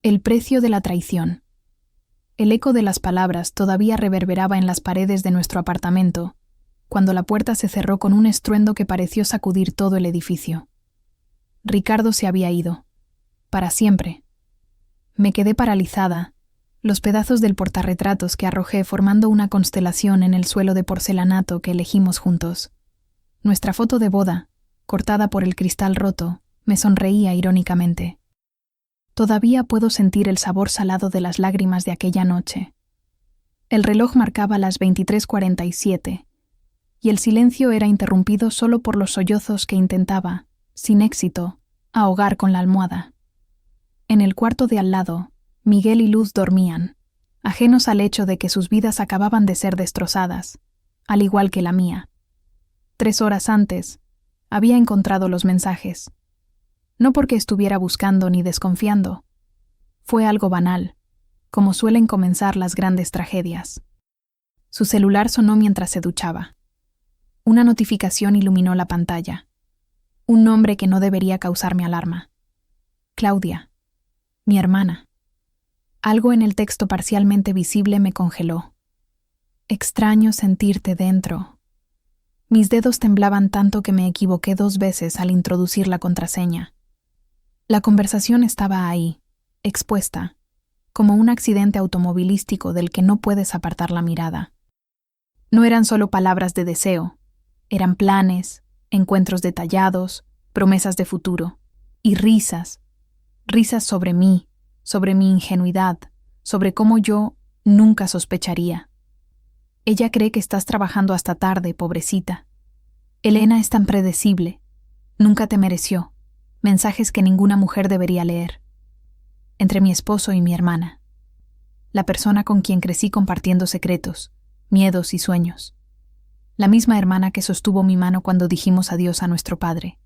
El precio de la traición. El eco de las palabras todavía reverberaba en las paredes de nuestro apartamento, cuando la puerta se cerró con un estruendo que pareció sacudir todo el edificio. Ricardo se había ido. Para siempre. Me quedé paralizada, los pedazos del portarretratos que arrojé formando una constelación en el suelo de porcelanato que elegimos juntos. Nuestra foto de boda, cortada por el cristal roto, me sonreía irónicamente. Todavía puedo sentir el sabor salado de las lágrimas de aquella noche. El reloj marcaba las 23:47, y el silencio era interrumpido solo por los sollozos que intentaba, sin éxito, ahogar con la almohada. En el cuarto de al lado, Miguel y Luz dormían, ajenos al hecho de que sus vidas acababan de ser destrozadas, al igual que la mía. 3 horas antes, había encontrado los mensajes. No porque estuviera buscando ni desconfiando. Fue algo banal, como suelen comenzar las grandes tragedias. Su celular sonó mientras se duchaba. Una notificación iluminó la pantalla. Un nombre que no debería causarme alarma. Claudia, mi hermana. Algo en el texto parcialmente visible me congeló. Extraño sentirte dentro. Mis dedos temblaban tanto que me equivoqué 2 veces al introducir la contraseña. La conversación estaba ahí, expuesta, como un accidente automovilístico del que no puedes apartar la mirada. No eran solo palabras de deseo, eran planes, encuentros detallados, promesas de futuro, y risas sobre mí, sobre mi ingenuidad, sobre cómo yo nunca sospecharía. Ella cree que estás trabajando hasta tarde, pobrecita. Elena es tan predecible, nunca te mereció. Mensajes que ninguna mujer debería leer. Entre mi esposo y mi hermana. La persona con quien crecí compartiendo secretos, miedos y sueños. La misma hermana que sostuvo mi mano cuando dijimos adiós a nuestro padre.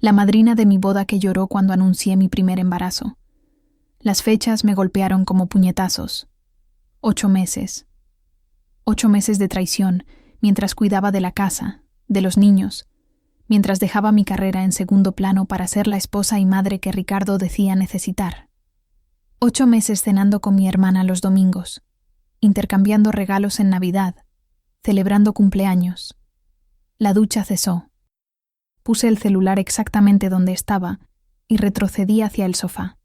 La madrina de mi boda que lloró cuando anuncié mi primer embarazo. Las fechas me golpearon como puñetazos. 8 meses. 8 meses de traición, mientras cuidaba de la casa, de los niños, mientras dejaba mi carrera en segundo plano para ser la esposa y madre que Ricardo decía necesitar. 8 meses cenando con mi hermana los domingos, intercambiando regalos en Navidad, celebrando cumpleaños. La ducha cesó. Puse el celular exactamente donde estaba y retrocedí hacia el sofá,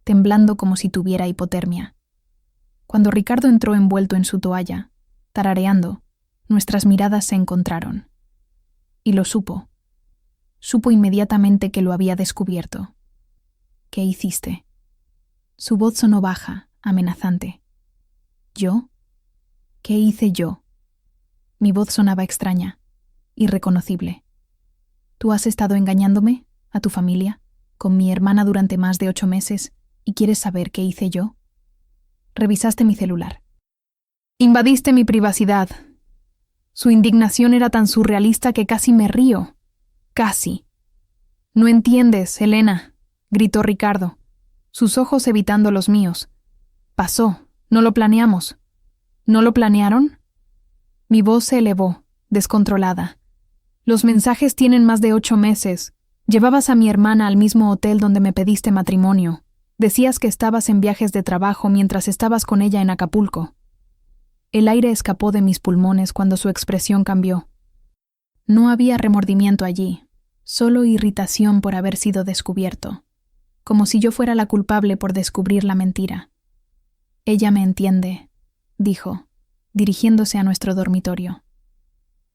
temblando como si tuviera hipotermia. Cuando Ricardo entró envuelto en su toalla, tarareando, nuestras miradas se encontraron. Y lo supo. Supo inmediatamente que lo había descubierto. ¿Qué hiciste? Su voz sonó baja, amenazante. ¿Yo? ¿Qué hice yo? Mi voz sonaba extraña, irreconocible. ¿Tú has estado engañándome, a tu familia, con mi hermana durante más de 8 meses, y quieres saber qué hice yo? Revisaste mi celular. Invadiste mi privacidad. Su indignación era tan surrealista que casi me río. Casi. No entiendes, Elena, gritó Ricardo, sus ojos evitando los míos. Pasó, no lo planeamos. ¿No lo planearon? Mi voz se elevó, descontrolada. Los mensajes tienen más de 8 meses. Llevabas a mi hermana al mismo hotel donde me pediste matrimonio. Decías que estabas en viajes de trabajo mientras estabas con ella en Acapulco. El aire escapó de mis pulmones cuando su expresión cambió. No había remordimiento allí, solo irritación por haber sido descubierto, como si yo fuera la culpable por descubrir la mentira. Ella me entiende, dijo, dirigiéndose a nuestro dormitorio.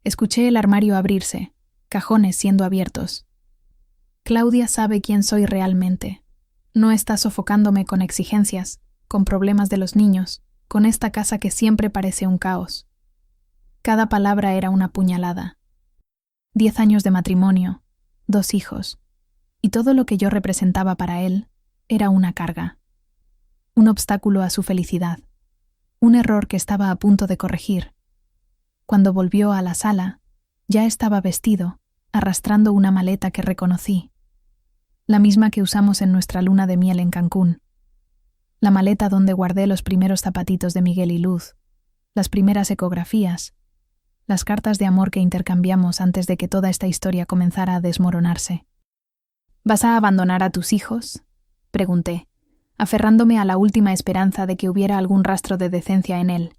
Escuché el armario abrirse, cajones siendo abiertos. Claudia sabe quién soy realmente. No está sofocándome con exigencias, con problemas de los niños, con esta casa que siempre parece un caos. Cada palabra era una puñalada. 10 años de matrimonio, 2 hijos, y todo lo que yo representaba para él era una carga. Un obstáculo a su felicidad. Un error que estaba a punto de corregir. Cuando volvió a la sala, ya estaba vestido, arrastrando una maleta que reconocí. La misma que usamos en nuestra luna de miel en Cancún. La maleta donde guardé los primeros zapatitos de Miguel y Luz, las primeras ecografías, las cartas de amor que intercambiamos antes de que toda esta historia comenzara a desmoronarse. ¿Vas a abandonar a tus hijos?, pregunté, aferrándome a la última esperanza de que hubiera algún rastro de decencia en él.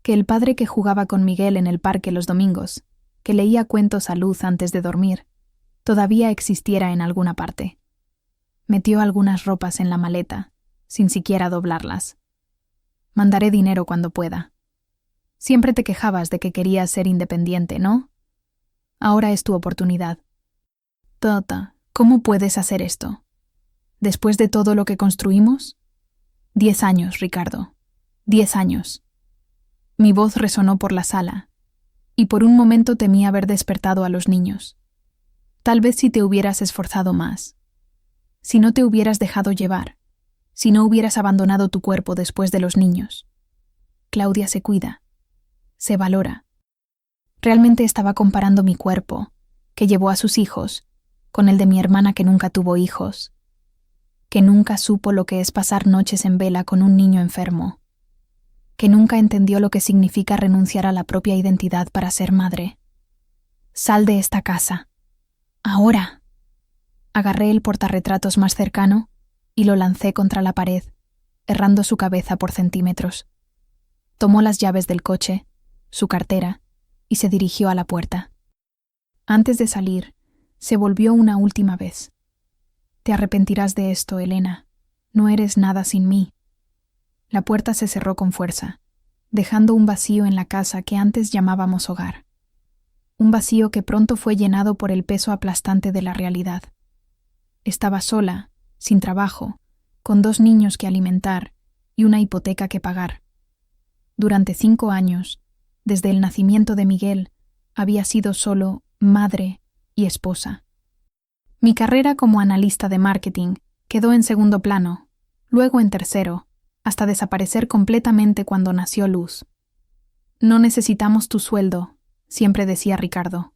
Que el padre que jugaba con Miguel en el parque los domingos, que leía cuentos a luz antes de dormir, todavía existiera en alguna parte. Metió algunas ropas en la maleta, sin siquiera doblarlas. Mandaré dinero cuando pueda. Siempre te quejabas de que querías ser independiente, ¿no? Ahora es tu oportunidad. Tata, ¿cómo puedes hacer esto? ¿Después de todo lo que construimos? 10 años, Ricardo. 10 años. Mi voz resonó por la sala, y por un momento temí haber despertado a los niños. Tal vez si te hubieras esforzado más. Si no te hubieras dejado llevar. Si no hubieras abandonado tu cuerpo después de los niños. Claudia se cuida. Se valora. Realmente estaba comparando mi cuerpo, que llevó a sus hijos, con el de mi hermana que nunca tuvo hijos, que nunca supo lo que es pasar noches en vela con un niño enfermo, que nunca entendió lo que significa renunciar a la propia identidad para ser madre. Sal de esta casa. Ahora. Agarré el portarretratos más cercano y lo lancé contra la pared, errando su cabeza por centímetros. Tomó las llaves del coche, su cartera, y se dirigió a la puerta. Antes de salir, se volvió una última vez. Te arrepentirás de esto, Elena. No eres nada sin mí. La puerta se cerró con fuerza, dejando un vacío en la casa que antes llamábamos hogar. Un vacío que pronto fue llenado por el peso aplastante de la realidad. Estaba sola, sin trabajo, con 2 niños que alimentar y una hipoteca que pagar. Durante 5 años, desde el nacimiento de Miguel, había sido solo madre y esposa. Mi carrera como analista de marketing quedó en segundo plano, luego en tercero, hasta desaparecer completamente cuando nació Luz. No necesitamos tu sueldo, siempre decía Ricardo.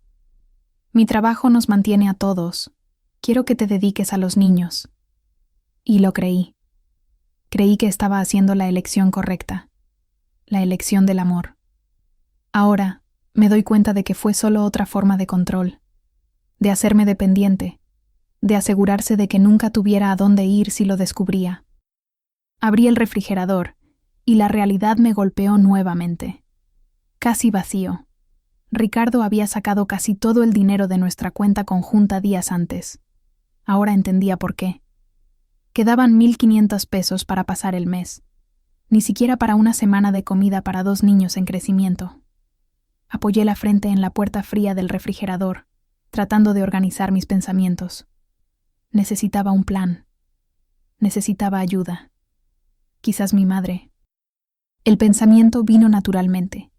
Mi trabajo nos mantiene a todos. Quiero que te dediques a los niños. Y lo creí. Creí que estaba haciendo la elección correcta, la elección del amor. Ahora me doy cuenta de que fue solo otra forma de control, de hacerme dependiente, de asegurarse de que nunca tuviera a dónde ir si lo descubría. Abrí el refrigerador y la realidad me golpeó nuevamente. Casi vacío. Ricardo había sacado casi todo el dinero de nuestra cuenta conjunta días antes. Ahora entendía por qué. Quedaban 1.500 pesos para pasar el mes, ni siquiera para una semana de comida para 2 niños en crecimiento. Apoyé la frente en la puerta fría del refrigerador, tratando de organizar mis pensamientos. Necesitaba un plan. Necesitaba ayuda. Quizás mi madre. El pensamiento vino naturalmente,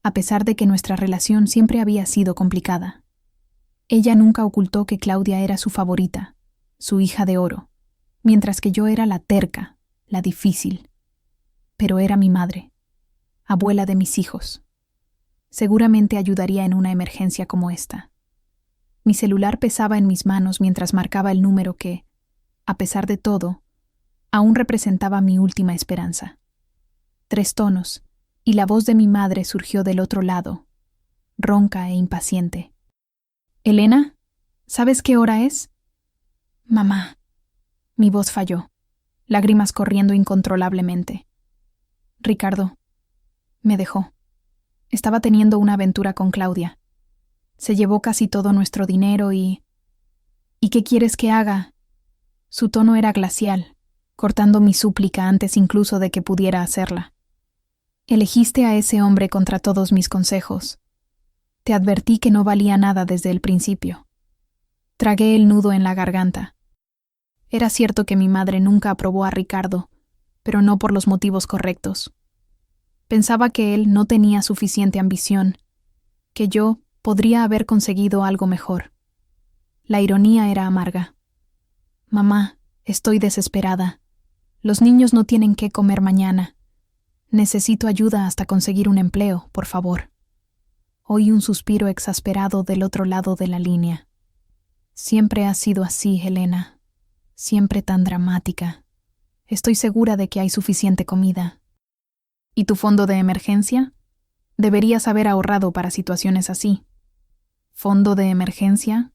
a pesar de que nuestra relación siempre había sido complicada. Ella nunca ocultó que Claudia era su favorita, su hija de oro, mientras que yo era la terca, la difícil. Pero era mi madre, abuela de mis hijos. Seguramente ayudaría en una emergencia como esta. Mi celular pesaba en mis manos mientras marcaba el número que, a pesar de todo, aún representaba mi última esperanza. 3 tonos, y la voz de mi madre surgió del otro lado, ronca e impaciente. «Elena, ¿sabes qué hora es?» «Mamá». Mi voz falló, lágrimas corriendo incontrolablemente. Ricardo. Me dejó. Estaba teniendo una aventura con Claudia. Se llevó casi todo nuestro dinero y... «¿Y qué quieres que haga?» Su tono era glacial, cortando mi súplica antes incluso de que pudiera hacerla. «Elegiste a ese hombre contra todos mis consejos. Te advertí que no valía nada desde el principio». Tragué el nudo en la garganta. Era cierto que mi madre nunca aprobó a Ricardo, pero no por los motivos correctos. Pensaba que él no tenía suficiente ambición, que yo podría haber conseguido algo mejor. La ironía era amarga. «Mamá, estoy desesperada. Los niños no tienen qué comer mañana. Necesito ayuda hasta conseguir un empleo, por favor». Oí un suspiro exasperado del otro lado de la línea. «Siempre has sido así, Helena. Siempre tan dramática. Estoy segura de que hay suficiente comida». «¿Y tu fondo de emergencia? Deberías haber ahorrado para situaciones así». «¿Fondo de emergencia?»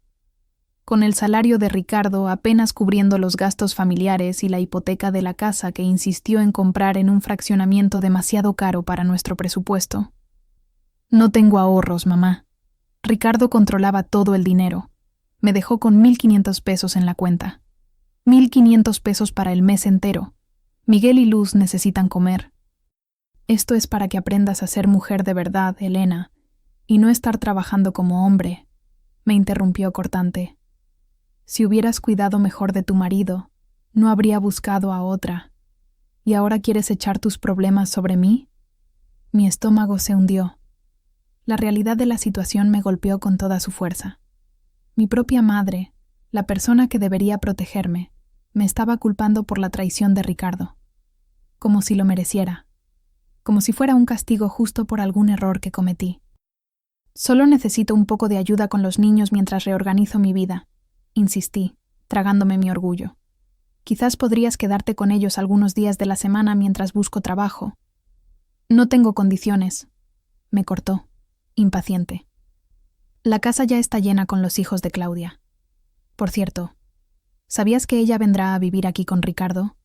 con el salario de Ricardo apenas cubriendo los gastos familiares y la hipoteca de la casa que insistió en comprar en un fraccionamiento demasiado caro para nuestro presupuesto. No tengo ahorros, mamá. Ricardo controlaba todo el dinero. Me dejó con 1,500 pesos en la cuenta. 1,500 pesos para el mes entero. Miguel y Luz necesitan comer. Esto es para que aprendas a ser mujer de verdad, Elena, y no estar trabajando como hombre, me interrumpió cortante. Si hubieras cuidado mejor de tu marido, no habría buscado a otra. ¿Y ahora quieres echar tus problemas sobre mí? Mi estómago se hundió. La realidad de la situación me golpeó con toda su fuerza. Mi propia madre, la persona que debería protegerme, me estaba culpando por la traición de Ricardo. Como si lo mereciera. Como si fuera un castigo justo por algún error que cometí. Solo necesito un poco de ayuda con los niños mientras reorganizo mi vida, insistí, tragándome mi orgullo. Quizás podrías quedarte con ellos algunos días de la semana mientras busco trabajo. No tengo condiciones, me cortó, impaciente. La casa ya está llena con los hijos de Claudia. Por cierto, ¿sabías que ella vendrá a vivir aquí con Ricardo?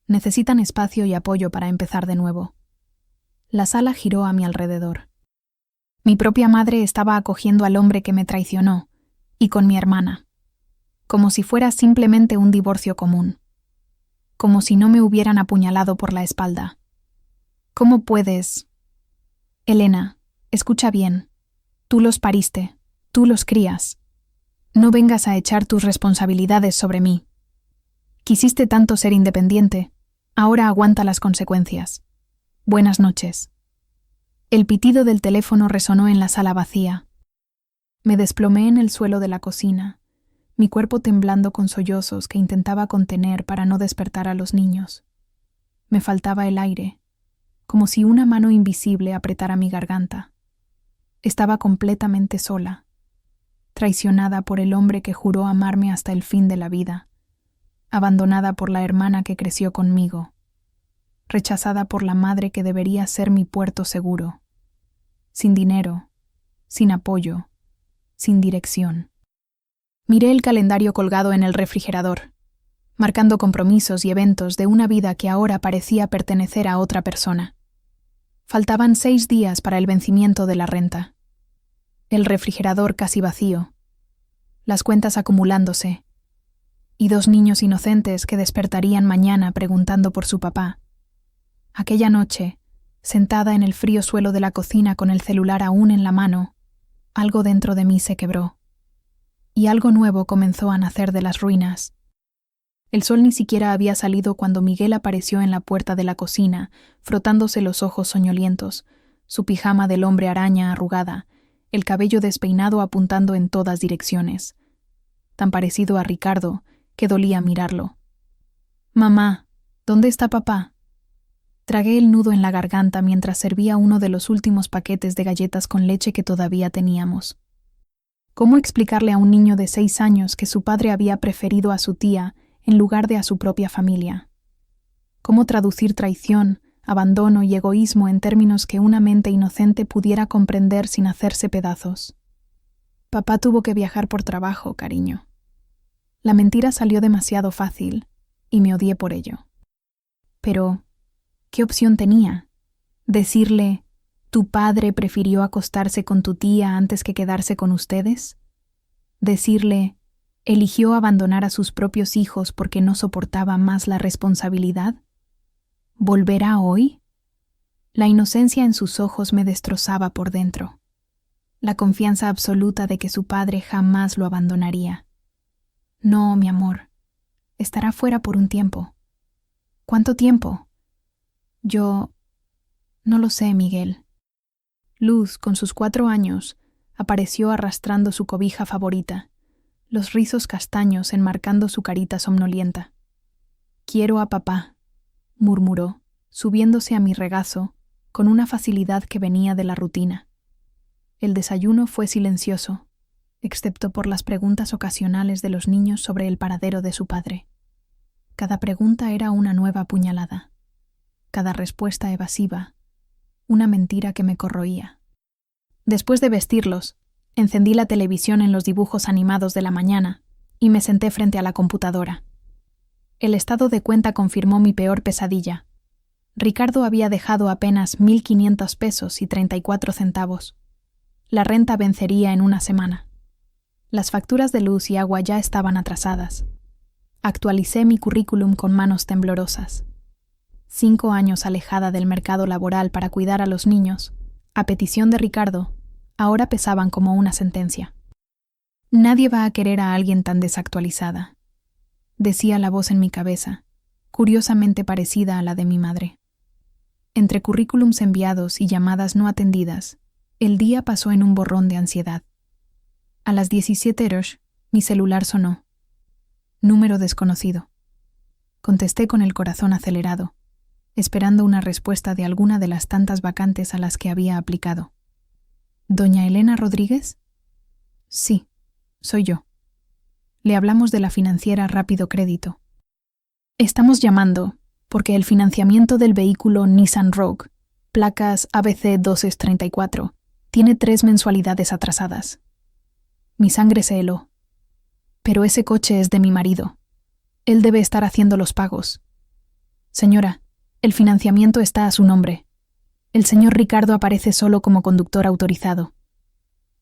Necesitan espacio y apoyo para empezar de nuevo. La sala giró a mi alrededor. Mi propia madre estaba acogiendo al hombre que me traicionó, y con mi hermana. Como si fuera simplemente un divorcio común. Como si no me hubieran apuñalado por la espalda. ¿Cómo puedes? Elena, escucha bien. Tú los pariste, tú los crías. No vengas a echar tus responsabilidades sobre mí. Quisiste tanto ser independiente, ahora aguanta las consecuencias. Buenas noches. El pitido del teléfono resonó en la sala vacía. Me desplomé en el suelo de la cocina, mi cuerpo temblando con sollozos que intentaba contener para no despertar a los niños. Me faltaba el aire, como si una mano invisible apretara mi garganta. Estaba completamente sola, traicionada por el hombre que juró amarme hasta el fin de la vida, abandonada por la hermana que creció conmigo, rechazada por la madre que debería ser mi puerto seguro, sin dinero, sin apoyo, sin dirección. Miré el calendario colgado en el refrigerador, marcando compromisos y eventos de una vida que ahora parecía pertenecer a otra persona. Faltaban 6 días para el vencimiento de la renta. El refrigerador casi vacío, las cuentas acumulándose, y 2 niños inocentes que despertarían mañana preguntando por su papá. Aquella noche, sentada en el frío suelo de la cocina con el celular aún en la mano, algo dentro de mí se quebró. Y algo nuevo comenzó a nacer de las ruinas. El sol ni siquiera había salido cuando Miguel apareció en la puerta de la cocina, frotándose los ojos soñolientos, su pijama del hombre araña arrugada, el cabello despeinado apuntando en todas direcciones. Tan parecido a Ricardo, que dolía mirarlo. «Mamá, ¿dónde está papá?» Tragué el nudo en la garganta mientras servía uno de los últimos paquetes de galletas con leche que todavía teníamos. ¿Cómo explicarle a un niño de 6 años que su padre había preferido a su tía en lugar de a su propia familia? ¿Cómo traducir traición, abandono y egoísmo en términos que una mente inocente pudiera comprender sin hacerse pedazos? Papá tuvo que viajar por trabajo, cariño. La mentira salió demasiado fácil, y me odié por ello. Pero, ¿qué opción tenía? ¿Decirle, tu padre prefirió acostarse con tu tía antes que quedarse con ustedes? ¿Decirle, eligió abandonar a sus propios hijos porque no soportaba más la responsabilidad? ¿Volverá hoy? La inocencia en sus ojos me destrozaba por dentro. La confianza absoluta de que su padre jamás lo abandonaría. No, mi amor. Estará fuera por un tiempo. ¿Cuánto tiempo? Yo... no lo sé, Miguel. Luz, con sus 4 años, apareció arrastrando su cobija favorita, los rizos castaños enmarcando su carita somnolienta. «Quiero a papá», murmuró, subiéndose a mi regazo, con una facilidad que venía de la rutina. El desayuno fue silencioso, excepto por las preguntas ocasionales de los niños sobre el paradero de su padre. Cada pregunta era una nueva puñalada, cada respuesta evasiva, una mentira que me corroía. Después de vestirlos, encendí la televisión en los dibujos animados de la mañana, y me senté frente a la computadora. El estado de cuenta confirmó mi peor pesadilla. Ricardo había dejado apenas 1.500 pesos y 34 centavos. La renta vencería en una semana. Las facturas de luz y agua ya estaban atrasadas. Actualicé mi currículum con manos temblorosas. 5 años alejada del mercado laboral para cuidar a los niños, a petición de Ricardo, ahora pesaban como una sentencia. Nadie va a querer a alguien tan desactualizada, decía la voz en mi cabeza, curiosamente parecida a la de mi madre. Entre currículums enviados y llamadas no atendidas, el día pasó en un borrón de ansiedad. A las 17:00, mi celular sonó. Número desconocido. Contesté con el corazón acelerado, esperando una respuesta de alguna de las tantas vacantes a las que había aplicado. ¿Doña Elena Rodríguez? Sí, soy yo. Le hablamos de la financiera Rápido Crédito. Estamos llamando porque el financiamiento del vehículo Nissan Rogue, placas ABC 1234, tiene 3 mensualidades atrasadas. Mi sangre se heló. Pero ese coche es de mi marido. Él debe estar haciendo los pagos. Señora, el financiamiento está a su nombre. El señor Ricardo aparece solo como conductor autorizado.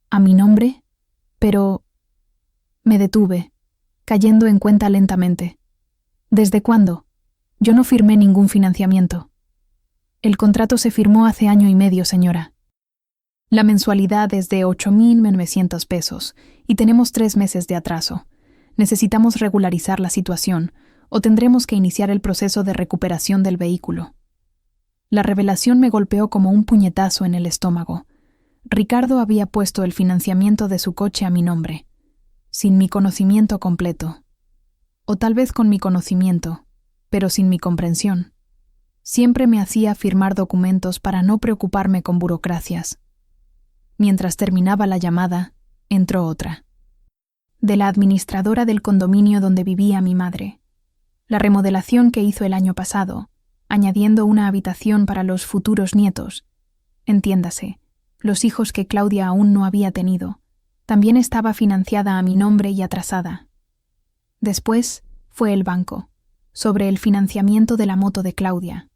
¿A mi nombre? Pero... Me detuve, cayendo en cuenta lentamente. ¿Desde cuándo? Yo no firmé ningún financiamiento. El contrato se firmó hace 1 año y medio, señora. La mensualidad es de 8.900 pesos y tenemos 3 meses de atraso. Necesitamos regularizar la situación o tendremos que iniciar el proceso de recuperación del vehículo. La revelación me golpeó como un puñetazo en el estómago. Ricardo había puesto el financiamiento de su coche a mi nombre, sin mi conocimiento completo. O tal vez con mi conocimiento, pero sin mi comprensión. Siempre me hacía firmar documentos para no preocuparme con burocracias. Mientras terminaba la llamada, entró otra. De la administradora del condominio donde vivía mi madre. La remodelación que hizo el año pasado, añadiendo una habitación para los futuros nietos, entiéndase, los hijos que Claudia aún no había tenido, también estaba financiada a mi nombre y atrasada. Después fue el banco, sobre el financiamiento de la moto de Claudia.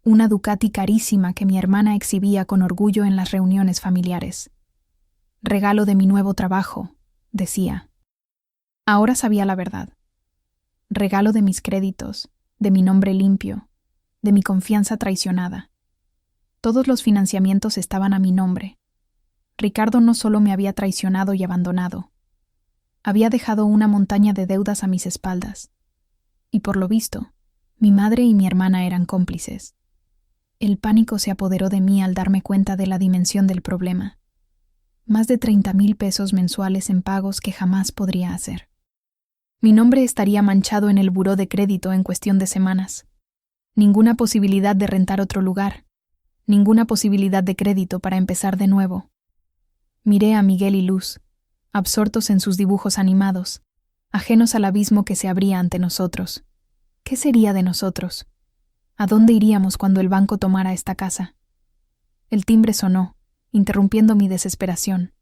Una Ducati carísima que mi hermana exhibía con orgullo en las reuniones familiares. Regalo de mi nuevo trabajo, decía. Ahora sabía la verdad. Regalo de mis créditos, de mi nombre limpio, de mi confianza traicionada. Todos los financiamientos estaban a mi nombre. Ricardo no solo me había traicionado y abandonado, había dejado una montaña de deudas a mis espaldas. Y por lo visto, mi madre y mi hermana eran cómplices. El pánico se apoderó de mí al darme cuenta de la dimensión del problema. Más de 30.000 pesos mensuales en pagos que jamás podría hacer. Mi nombre estaría manchado en el buró de crédito en cuestión de semanas. Ninguna posibilidad de rentar otro lugar. Ninguna posibilidad de crédito para empezar de nuevo. Miré a Miguel y Luz, absortos en sus dibujos animados, ajenos al abismo que se abría ante nosotros. ¿Qué sería de nosotros? ¿A dónde iríamos cuando el banco tomara esta casa? El timbre sonó, interrumpiendo mi desesperación.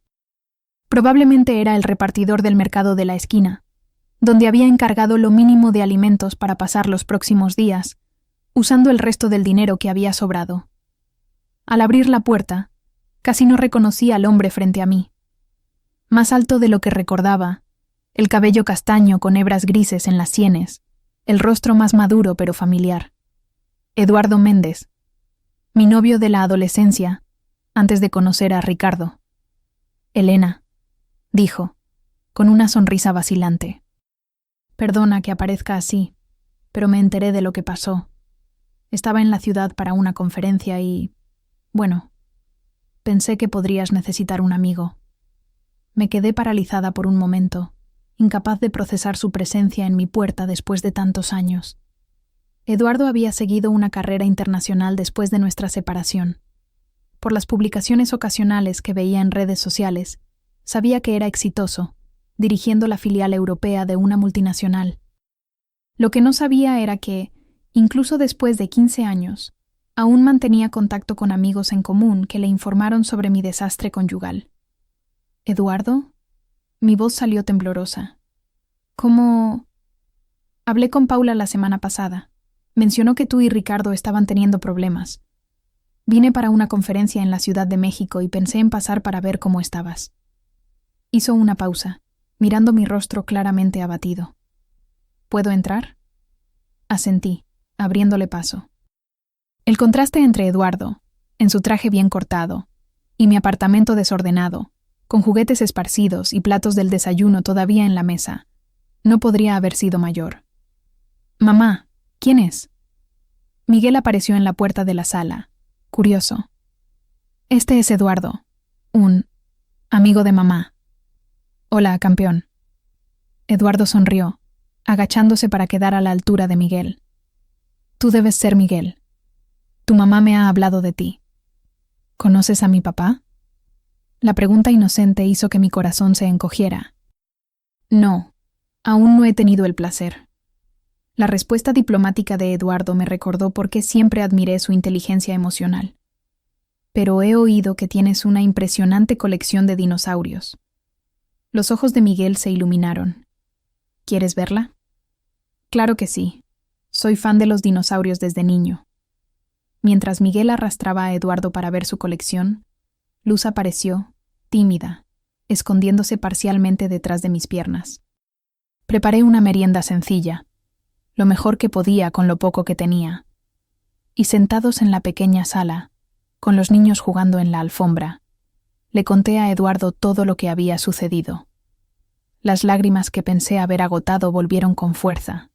Probablemente era el repartidor del mercado de la esquina, donde había encargado lo mínimo de alimentos para pasar los próximos días, usando el resto del dinero que había sobrado. Al abrir la puerta, casi no reconocí al hombre frente a mí. Más alto de lo que recordaba, el cabello castaño con hebras grises en las sienes, el rostro más maduro pero familiar. Eduardo Méndez, mi novio de la adolescencia, antes de conocer a Ricardo. Elena, dijo, con una sonrisa vacilante. Perdona que aparezca así, pero me enteré de lo que pasó. Estaba en la ciudad para una conferencia y, bueno, pensé que podrías necesitar un amigo. Me quedé paralizada por un momento, incapaz de procesar su presencia en mi puerta después de tantos años. Eduardo había seguido una carrera internacional después de nuestra separación. Por las publicaciones ocasionales que veía en redes sociales, sabía que era exitoso, dirigiendo la filial europea de una multinacional. Lo que no sabía era que, incluso después de 15 años, aún mantenía contacto con amigos en común que le informaron sobre mi desastre conyugal. ¿Eduardo? Mi voz salió temblorosa. ¿Cómo? Hablé con Paula la semana pasada. Mencionó que tú y Ricardo estaban teniendo problemas. Vine para una conferencia en la Ciudad de México y pensé en pasar para ver cómo estabas. Hizo una pausa, mirando mi rostro claramente abatido. ¿Puedo entrar? Asentí, abriéndole paso. El contraste entre Eduardo, en su traje bien cortado, y mi apartamento desordenado, con juguetes esparcidos y platos del desayuno todavía en la mesa, no podría haber sido mayor. Mamá, ¿quién es? Miguel apareció en la puerta de la sala, curioso. Este es Eduardo, un amigo de mamá. Hola, campeón. Eduardo sonrió, agachándose para quedar a la altura de Miguel. Tú debes ser Miguel. Tu mamá me ha hablado de ti. ¿Conoces a mi papá? La pregunta inocente hizo que mi corazón se encogiera. No, aún no he tenido el placer. La respuesta diplomática de Eduardo me recordó por qué siempre admiré su inteligencia emocional. Pero he oído que tienes una impresionante colección de dinosaurios. Los ojos de Miguel se iluminaron. ¿Quieres verla? Claro que sí. Soy fan de los dinosaurios desde niño. Mientras Miguel arrastraba a Eduardo para ver su colección, Luz apareció, tímida, escondiéndose parcialmente detrás de mis piernas. Preparé una merienda sencilla, lo mejor que podía con lo poco que tenía. Y sentados en la pequeña sala, con los niños jugando en la alfombra, le conté a Eduardo todo lo que había sucedido. Las lágrimas que pensé haber agotado volvieron con fuerza.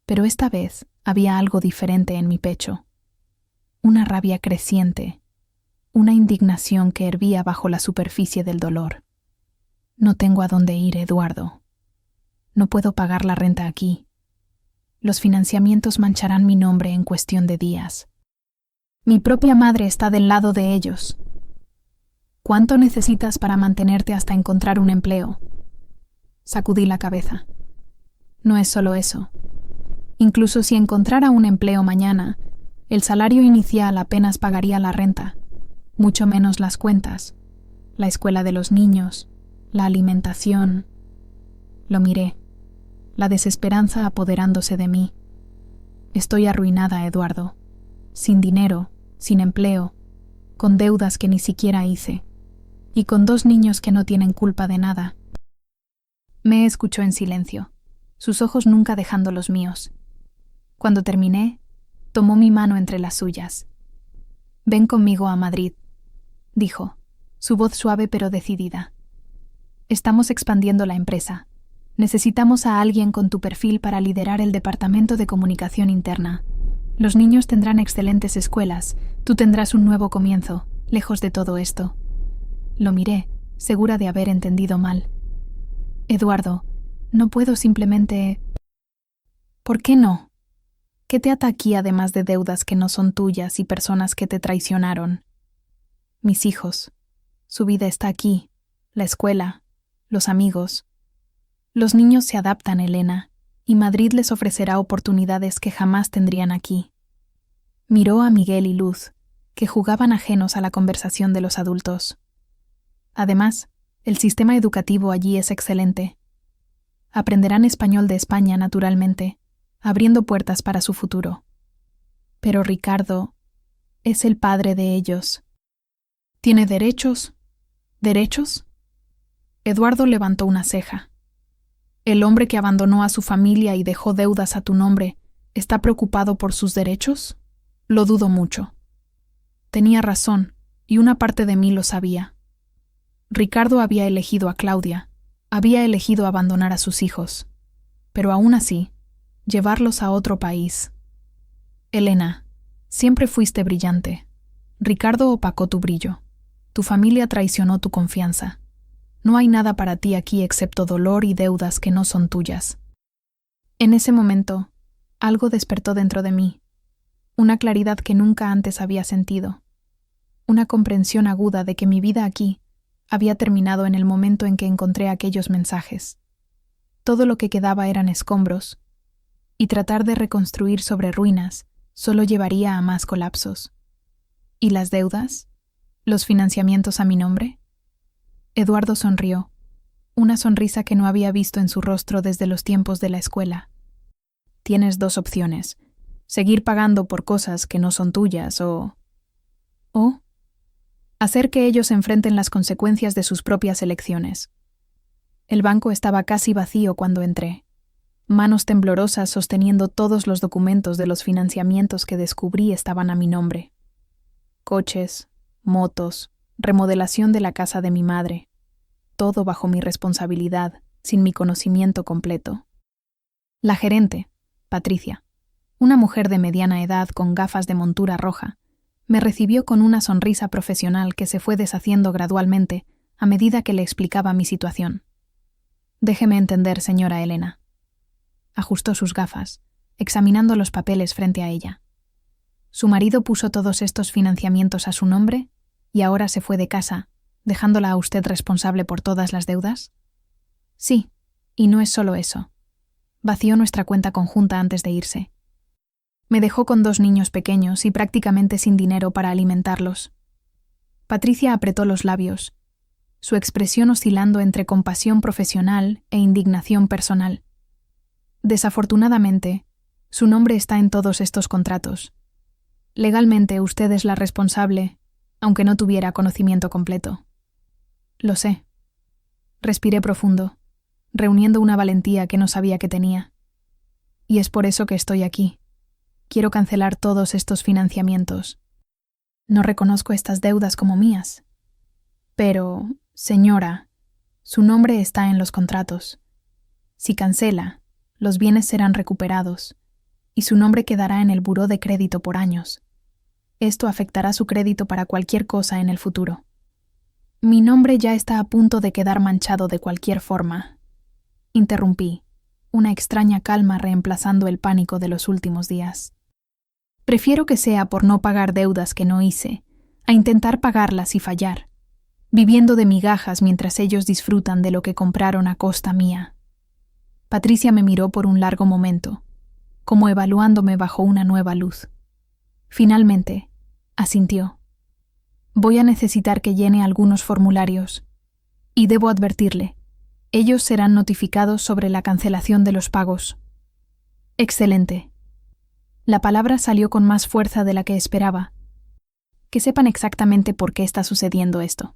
Pero esta vez había algo diferente en mi pecho. Una rabia creciente, una indignación que hervía bajo la superficie del dolor. No tengo a dónde ir, Eduardo. No puedo pagar la renta aquí. Los financiamientos mancharán mi nombre en cuestión de días. Mi propia madre está del lado de ellos. ¿Cuánto necesitas para mantenerte hasta encontrar un empleo? Sacudí la cabeza. No es solo eso. Incluso si encontrara un empleo mañana, el salario inicial apenas pagaría la renta, mucho menos las cuentas, la escuela de los niños, la alimentación. Lo miré, la desesperanza apoderándose de mí. Estoy arruinada, Eduardo. Sin dinero, sin empleo, con deudas que ni siquiera hice, y con 2 niños que no tienen culpa de nada. Me escuchó en silencio, sus ojos nunca dejando los míos. Cuando terminé, tomó mi mano entre las suyas. «Ven conmigo a Madrid», dijo, su voz suave pero decidida. «Estamos expandiendo la empresa. Necesitamos a alguien con tu perfil para liderar el departamento de comunicación interna. Los niños tendrán excelentes escuelas, tú tendrás un nuevo comienzo, lejos de todo esto». Lo miré, segura de haber entendido mal. «Eduardo, no puedo simplemente...» «¿Por qué no? ¿Qué te ata aquí además de deudas que no son tuyas y personas que te traicionaron? Mis hijos. Su vida está aquí, la escuela, los amigos. Los niños se adaptan, Elena, y Madrid les ofrecerá oportunidades que jamás tendrían aquí». Miró a Miguel y Luz, que jugaban ajenos a la conversación de los adultos. Además, el sistema educativo allí es excelente. Aprenderán español de España, naturalmente, abriendo puertas para su futuro. Pero Ricardo es el padre de ellos. ¿Tiene derechos? ¿Derechos? Eduardo levantó una ceja. ¿El hombre que abandonó a su familia y dejó deudas a tu nombre está preocupado por sus derechos? Lo dudo mucho. Tenía razón, y una parte de mí lo sabía. Ricardo había elegido a Claudia, había elegido abandonar a sus hijos, pero aún así, llevarlos a otro país. Elena, siempre fuiste brillante. Ricardo opacó tu brillo. Tu familia traicionó tu confianza. No hay nada para ti aquí excepto dolor y deudas que no son tuyas. En ese momento, algo despertó dentro de mí, una claridad que nunca antes había sentido, una comprensión aguda de que mi vida aquí había terminado en el momento en que encontré aquellos mensajes. Todo lo que quedaba eran escombros, y tratar de reconstruir sobre ruinas solo llevaría a más colapsos. ¿Y las deudas? ¿Los financiamientos a mi nombre? Eduardo sonrió, una sonrisa que no había visto en su rostro desde los tiempos de la escuela. Tienes dos opciones: seguir pagando por cosas que no son tuyas o hacer que ellos enfrenten las consecuencias de sus propias elecciones. El banco estaba casi vacío cuando entré, manos temblorosas sosteniendo todos los documentos de los financiamientos que descubrí estaban a mi nombre. Coches, motos, remodelación de la casa de mi madre, todo bajo mi responsabilidad, sin mi conocimiento completo. La gerente, Patricia, una mujer de mediana edad con gafas de montura roja, me recibió con una sonrisa profesional que se fue deshaciendo gradualmente a medida que le explicaba mi situación. Déjeme entender, señora Elena. Ajustó sus gafas, examinando los papeles frente a ella. Su marido puso todos estos financiamientos a su nombre y ahora se fue de casa, dejándola a usted responsable por todas las deudas. Sí, y no es solo eso. Vació nuestra cuenta conjunta antes de irse. Me dejó con 2 niños pequeños y prácticamente sin dinero para alimentarlos. Patricia apretó los labios, su expresión oscilando entre compasión profesional e indignación personal. Desafortunadamente, su nombre está en todos estos contratos. Legalmente usted es la responsable, aunque no tuviera conocimiento completo. Lo sé. Respiré profundo, reuniendo una valentía que no sabía que tenía. Y es por eso que estoy aquí. Quiero cancelar todos estos financiamientos. No reconozco estas deudas como mías. Pero, señora, su nombre está en los contratos. Si cancela, los bienes serán recuperados y su nombre quedará en el buró de crédito por años. Esto afectará su crédito para cualquier cosa en el futuro. Mi nombre ya está a punto de quedar manchado de cualquier forma. Interrumpí, una extraña calma reemplazando el pánico de los últimos días. Prefiero que sea por no pagar deudas que no hice, a intentar pagarlas y fallar, viviendo de migajas mientras ellos disfrutan de lo que compraron a costa mía. Patricia me miró por un largo momento, como evaluándome bajo una nueva luz. Finalmente, asintió. Voy a necesitar que llene algunos formularios, y debo advertirle, ellos serán notificados sobre la cancelación de los pagos. Excelente. La palabra salió con más fuerza de la que esperaba. Que sepan exactamente por qué está sucediendo esto.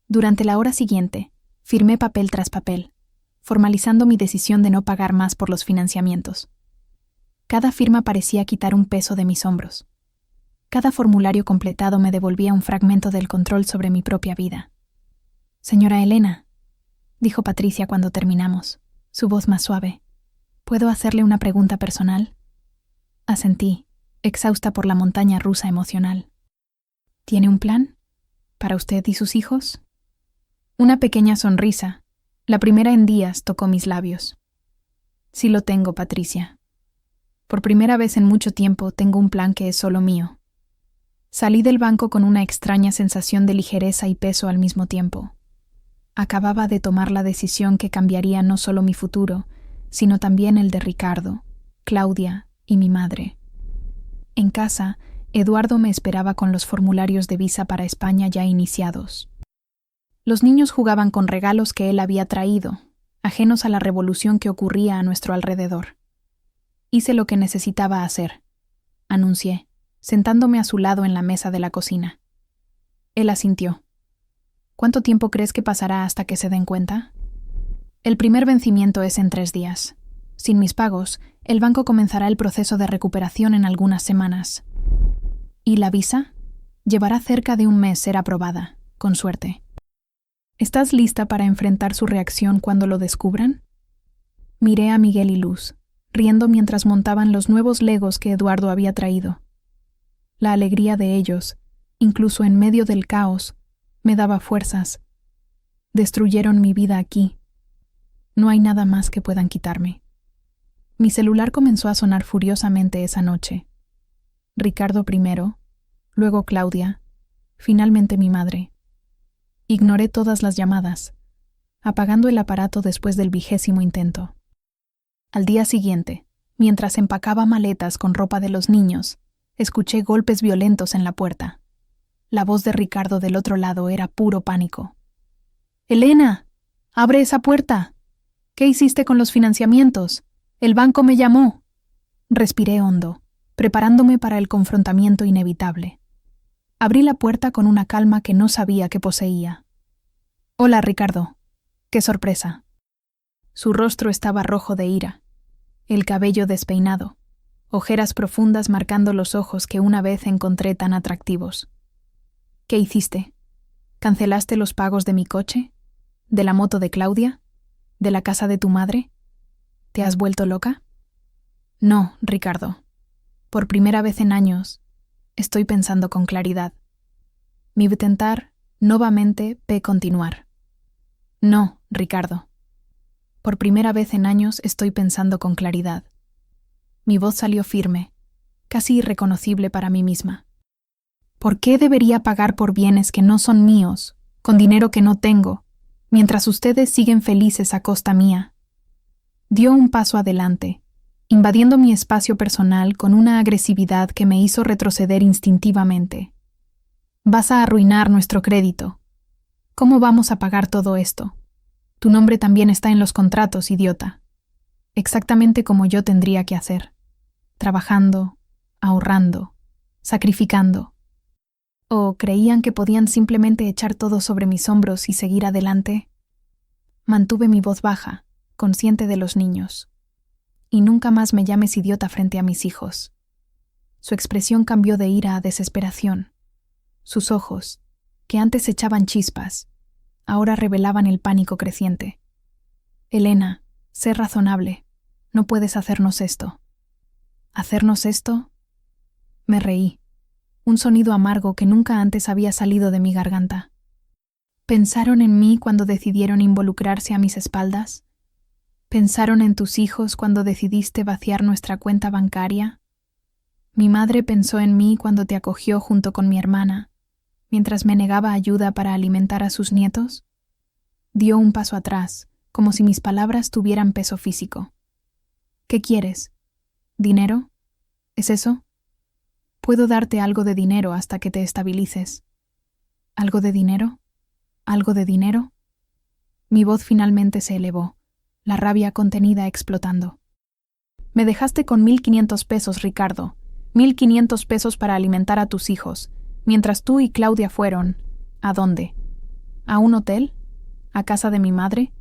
Durante la hora siguiente, firmé papel tras papel, formalizando mi decisión de no pagar más por los financiamientos. Cada firma parecía quitar un peso de mis hombros. Cada formulario completado me devolvía un fragmento del control sobre mi propia vida. Señora Elena, dijo Patricia cuando terminamos, su voz más suave, ¿puedo hacerle una pregunta personal? Asentí, exhausta por la montaña rusa emocional. ¿Tiene un plan? ¿Para usted y sus hijos? Una pequeña sonrisa, la primera en días, tocó mis labios. Sí lo tengo, Patricia. Por primera vez en mucho tiempo tengo un plan que es solo mío. Salí del banco con una extraña sensación de ligereza y peso al mismo tiempo. Acababa de tomar la decisión que cambiaría no solo mi futuro, sino también el de Ricardo, Claudia y mi madre. En casa, Eduardo me esperaba con los formularios de visa para España ya iniciados. Los niños jugaban con regalos que él había traído, ajenos a la revolución que ocurría a nuestro alrededor. Hice lo que necesitaba hacer, anuncié, sentándome a su lado en la mesa de la cocina. Él asintió. ¿Cuánto tiempo crees que pasará hasta que se den cuenta? El primer vencimiento es en 3 días. Sin mis pagos, el banco comenzará el proceso de recuperación en algunas semanas. ¿Y la visa? Llevará cerca de 1 mes ser aprobada, con suerte. ¿Estás lista para enfrentar su reacción cuando lo descubran? Miré a Miguel y Luz, riendo mientras montaban los nuevos legos que Eduardo había traído. La alegría de ellos, incluso en medio del caos, me daba fuerzas. Destruyeron mi vida aquí. No hay nada más que puedan quitarme. Mi celular comenzó a sonar furiosamente esa noche. Ricardo primero, luego Claudia, finalmente mi madre. Ignoré todas las llamadas, apagando el aparato después del 20º intento. Al día siguiente, mientras empacaba maletas con ropa de los niños, escuché golpes violentos en la puerta. La voz de Ricardo del otro lado era puro pánico. «¡Elena! ¡Abre esa puerta! ¿Qué hiciste con los financiamientos? El banco me llamó. Respiré hondo, preparándome para el confrontamiento inevitable. Abrí la puerta con una calma que no sabía que poseía. Hola, Ricardo. ¡Qué sorpresa! Su rostro estaba rojo de ira, el cabello despeinado, ojeras profundas marcando los ojos que una vez encontré tan atractivos. ¿Qué hiciste? ¿Cancelaste los pagos de mi coche? ¿De la moto de Claudia? ¿De la casa de tu madre? ¿Te has vuelto loca? No, Ricardo. Por primera vez en años, estoy pensando con claridad. Mi tentar, novamente, continuar. No, Ricardo. Por primera vez en años estoy pensando con claridad. Mi voz salió firme, casi irreconocible para mí misma. ¿Por qué debería pagar por bienes que no son míos, con dinero que no tengo, mientras ustedes siguen felices a costa mía? Dio un paso adelante, invadiendo mi espacio personal con una agresividad que me hizo retroceder instintivamente. Vas a arruinar nuestro crédito. ¿Cómo vamos a pagar todo esto? Tu nombre también está en los contratos, idiota. Exactamente como yo tendría que hacer. Trabajando, ahorrando, sacrificando. ¿O creían que podían simplemente echar todo sobre mis hombros y seguir adelante? Mantuve mi voz baja, consciente de los niños. Y nunca más me llames idiota frente a mis hijos. Su expresión cambió de ira a desesperación. Sus ojos, que antes echaban chispas, ahora revelaban el pánico creciente. Elena, sé razonable. No puedes hacernos esto. ¿Hacernos esto? Me reí. Un sonido amargo que nunca antes había salido de mi garganta. ¿Pensaron en mí cuando decidieron involucrarse a mis espaldas? ¿Pensaron en tus hijos cuando decidiste vaciar nuestra cuenta bancaria? ¿Mi madre pensó en mí cuando te acogió junto con mi hermana, mientras me negaba ayuda para alimentar a sus nietos? Dio un paso atrás, como si mis palabras tuvieran peso físico. ¿Qué quieres? ¿Dinero? ¿Es eso? Puedo darte algo de dinero hasta que te estabilices. ¿Algo de dinero? ¿Algo de dinero? Mi voz finalmente se elevó, la rabia contenida explotando. Me dejaste con 1.500 pesos, Ricardo. 1.500 pesos para alimentar a tus hijos, mientras tú y Claudia fueron... ¿A dónde? ¿A un hotel? ¿A casa de mi madre?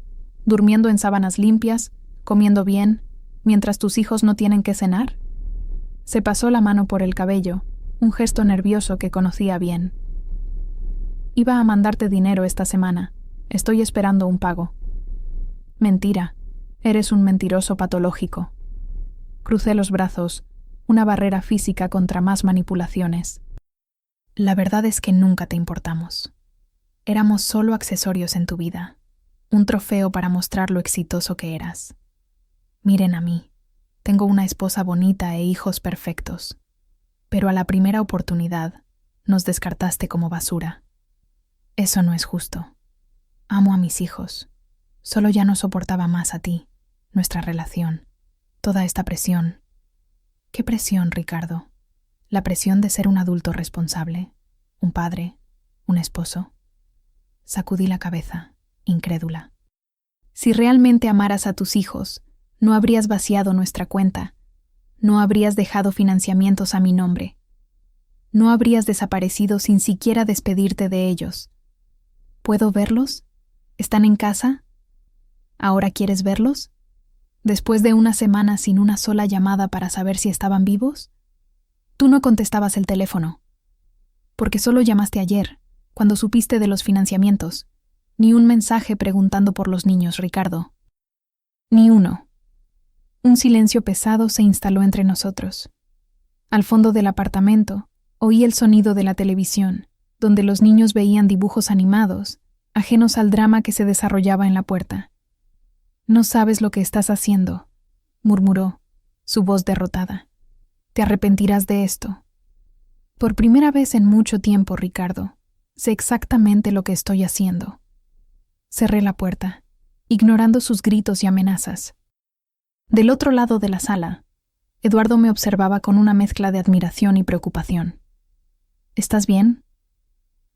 ¿Durmiendo en sábanas limpias? ¿Comiendo bien? ¿Mientras tus hijos no tienen que cenar? Se pasó la mano por el cabello, un gesto nervioso que conocía bien. Iba a mandarte dinero esta semana. Estoy esperando un pago. Mentira. Eres un mentiroso patológico. Crucé los brazos, una barrera física contra más manipulaciones. La verdad es que nunca te importamos. Éramos solo accesorios en tu vida, un trofeo para mostrar lo exitoso que eras. Miren a mí. Tengo una esposa bonita e hijos perfectos. Pero a la primera oportunidad, nos descartaste como basura. Eso no es justo. Amo a mis hijos. Solo ya no soportaba más a ti, nuestra relación, toda esta presión. ¿Qué presión, Ricardo? La presión de ser un adulto responsable, un padre, un esposo. Sacudí la cabeza, incrédula. Si realmente amaras a tus hijos, no habrías vaciado nuestra cuenta, no habrías dejado financiamientos a mi nombre, no habrías desaparecido sin siquiera despedirte de ellos. ¿Puedo verlos? ¿Están en casa? ¿Ahora quieres verlos? ¿Después de una semana sin una sola llamada para saber si estaban vivos? Tú no contestabas el teléfono, porque solo llamaste ayer, cuando supiste de los financiamientos, ni un mensaje preguntando por los niños, Ricardo. Ni uno. Un silencio pesado se instaló entre nosotros. Al fondo del apartamento, oí el sonido de la televisión, donde los niños veían dibujos animados, ajenos al drama que se desarrollaba en la puerta. «No sabes lo que estás haciendo», murmuró, su voz derrotada. «Te arrepentirás de esto». Por primera vez en mucho tiempo, Ricardo, sé exactamente lo que estoy haciendo. Cerré la puerta, ignorando sus gritos y amenazas. Del otro lado de la sala, Eduardo me observaba con una mezcla de admiración y preocupación. «¿Estás bien?»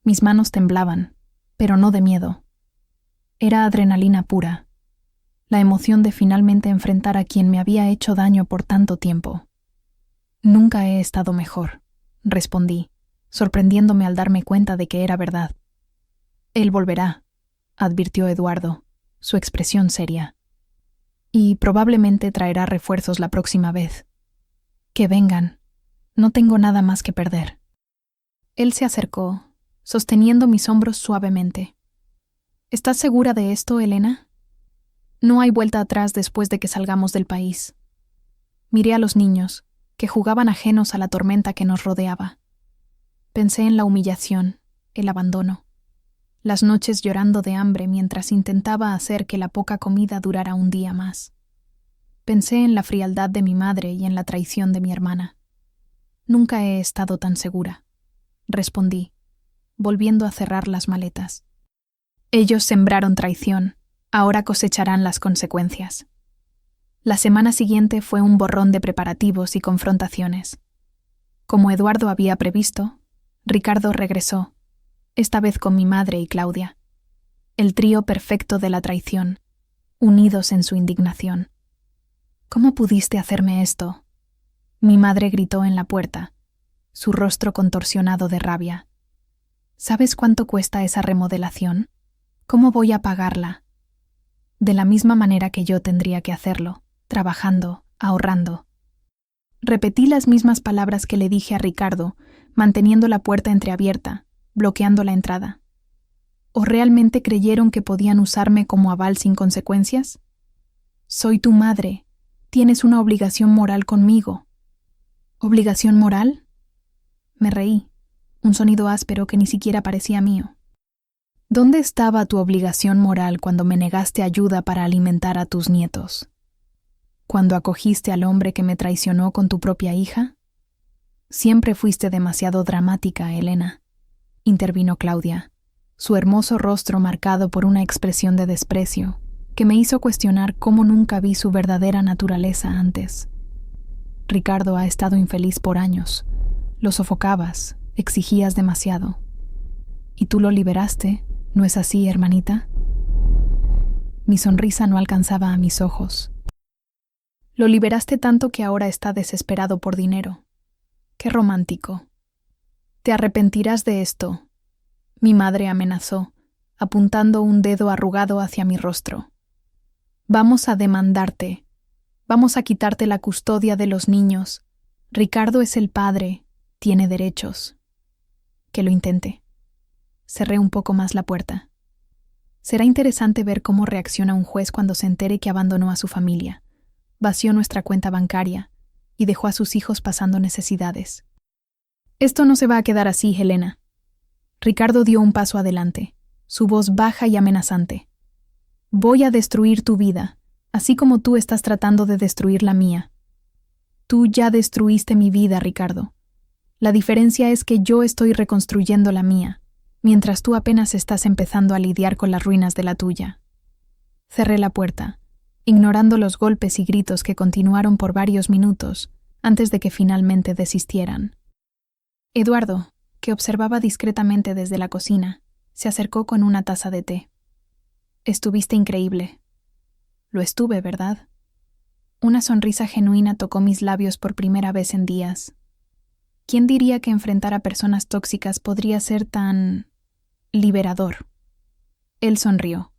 Mis manos temblaban, pero no de miedo. Era adrenalina pura, la emoción de finalmente enfrentar a quien me había hecho daño por tanto tiempo. Nunca he estado mejor, respondí, sorprendiéndome al darme cuenta de que era verdad. Él volverá, advirtió Eduardo, su expresión seria. Y probablemente traerá refuerzos la próxima vez. Que vengan. No tengo nada más que perder. Él se acercó, sosteniendo mis hombros suavemente. ¿Estás segura de esto, Elena? No hay vuelta atrás después de que salgamos del país. Miré a los niños, que jugaban ajenos a la tormenta que nos rodeaba. Pensé en la humillación, el abandono, las noches llorando de hambre mientras intentaba hacer que la poca comida durara un día más. Pensé en la frialdad de mi madre y en la traición de mi hermana. Nunca he estado tan segura, respondí, volviendo a cerrar las maletas. Ellos sembraron traición, ahora cosecharán las consecuencias. La semana siguiente fue un borrón de preparativos y confrontaciones. Como Eduardo había previsto, Ricardo regresó, esta vez con mi madre y Claudia, el trío perfecto de la traición, unidos en su indignación. ¿Cómo pudiste hacerme esto? Mi madre gritó en la puerta, su rostro contorsionado de rabia. ¿Sabes cuánto cuesta esa remodelación? ¿Cómo voy a pagarla? De la misma manera que yo tendría que hacerlo, trabajando, ahorrando. Repetí las mismas palabras que le dije a Ricardo, manteniendo la puerta entreabierta, bloqueando la entrada. ¿O realmente creyeron que podían usarme como aval sin consecuencias? Soy tu madre. Tienes una obligación moral conmigo. ¿Obligación moral? Me reí, un sonido áspero que ni siquiera parecía mío. ¿Dónde estaba tu obligación moral cuando me negaste ayuda para alimentar a tus nietos? ¿Cuando acogiste al hombre que me traicionó con tu propia hija? Siempre fuiste demasiado dramática, Elena, intervino Claudia, su hermoso rostro marcado por una expresión de desprecio que me hizo cuestionar cómo nunca vi su verdadera naturaleza antes. Ricardo ha estado infeliz por años. Lo sofocabas, exigías demasiado. Y tú lo liberaste, ¿no es así, hermanita? Mi sonrisa no alcanzaba a mis ojos. Lo liberaste tanto que ahora está desesperado por dinero. Qué romántico. Te arrepentirás de esto, mi madre amenazó, apuntando un dedo arrugado hacia mi rostro. Vamos a demandarte. Vamos a quitarte la custodia de los niños. Ricardo es el padre, tiene derechos. Que lo intente. Cerré un poco más la puerta. Será interesante ver cómo reacciona un juez cuando se entere que abandonó a su familia, vació nuestra cuenta bancaria y dejó a sus hijos pasando necesidades. Esto no se va a quedar así, Helena. Ricardo dio un paso adelante, su voz baja y amenazante. Voy a destruir tu vida, así como tú estás tratando de destruir la mía. Tú ya destruiste mi vida, Ricardo. La diferencia es que yo estoy reconstruyendo la mía, mientras tú apenas estás empezando a lidiar con las ruinas de la tuya. Cerré la puerta, ignorando los golpes y gritos que continuaron por varios minutos antes de que finalmente desistieran. Eduardo, que observaba discretamente desde la cocina, se acercó con una taza de té. Estuviste increíble. Lo estuve, ¿verdad? Una sonrisa genuina tocó mis labios por primera vez en días. ¿Quién diría que enfrentar a personas tóxicas podría ser tan liberador? Él sonrió,